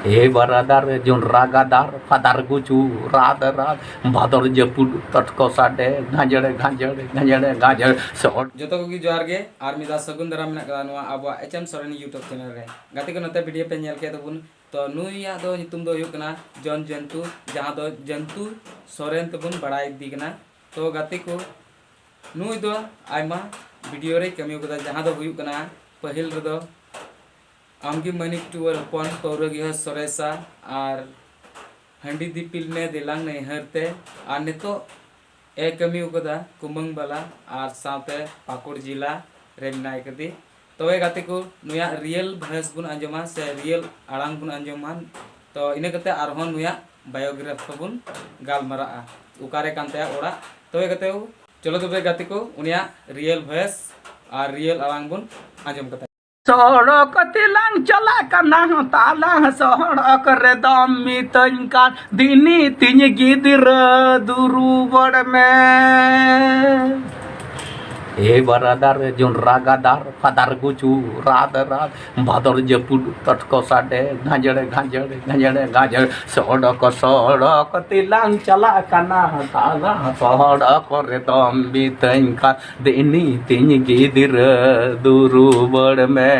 ए बरादार जोनरा गादार father गुचू रात रात भादर जपुड तटको साडे गांजड़े गांजड़े गांजड़े गांजड़ सॉट जो को जोहार गे आर मिदा सगुन दारा मेना कदा नोआ आबो एचएम सोरेन यूट्यूब चैनल रे गाते को नते वीडियो पे नेल के तबुन तो नुया दो नितुम दो हुयो कना जॉन जंतु जहां दो जंतु सोरेन तबुन बड़ाई दी कना तो गाते को नुई दो आयमा वीडियो रे कमियो कदा जहां दो हुयो कना पहिल रे दो आमगी मनिक टूर पन पौरगी सोरेसा और हंडी दिपिल ने दिलांग नहीं हरते और नितो ए कमी उकदा कुमंग बाला और साथे पाकुड़ जिला रेमनाय कदी तो वे गाते को नुया रियल भॉइस बुन अंजमा से रियल आड़ांग बुन अंजमा तो इने कते आरहोन नुया बायोग्राफ बुन गालमरा उकारे कांते ओड़ा तो वे गाते चलो तो वे गाते को उनिया रियल भॉइस और रियल आड़ांग बुन अंजम कते सड़क तिलंग चला कना ताला सड़क रे दमी तनका दिनी तिन गिदर दुरु बड़ में ए बरादार जोनरा गादार फादार गुचू रात रात भादर जपुड तटको साडे गांजड़े गांजड़े गांजड़े गांजड़ सड़क सड़क तिलंग चला कना ताला सड़क रे दमी तनका दिनी तिन गिदर दुरु बड़ में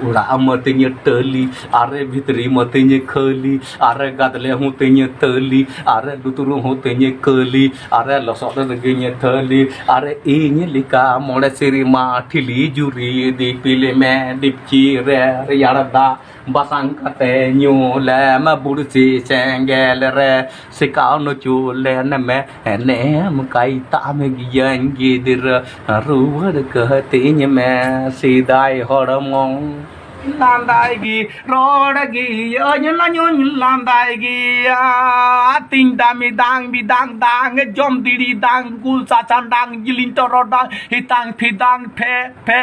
उड़ा मतिnya teli are भितरी मतिnya खली are गादले हूँ तिnya तली are लुतुरु हूँ तिnya कली are लसोद लगिnya थली are इन्य लिका मोड़े सिरी माठिली जुरी दीपिले में डिपची रे यारदा बसंग कते न्यूले में बुड़सी चेंगेल रे सिकाओ न चूले न में नेम काई ताम गियंगी दिर रुवर कहते में सीधाई हड़मों लांदाएगी रोड़गी योन लांदाएगी तिंग दामी दांग भी दांग दांग जोम दिरी दांग गुल साचान दांग जिलिन तोरो दांग हितांग फिदांग फे फे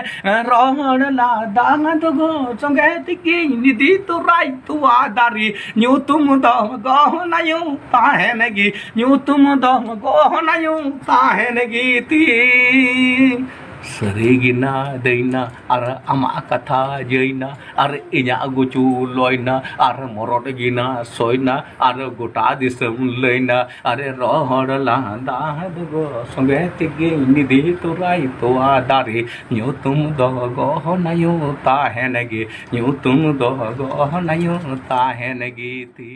रोड़ ला दांग तो गो संगे तिकी निधि तो राई तू आदारी न्यू तुम दो गो ना यूं ताहेनगी न्यू तुम दो गो ना यूं ताहेनगी ती सरेगिना दैना आर आमा कथा जैना आर इना गुचू लयना आर मरदगिना सयना आर गोटा दिसम लैना आरे रहड़ लांदा दगो संगे तिगे निधि तोराई तो आदारी न्यू तुम दगो नायो ताहेनगे न्यू तुम दगो नायो ताहेनगे ती।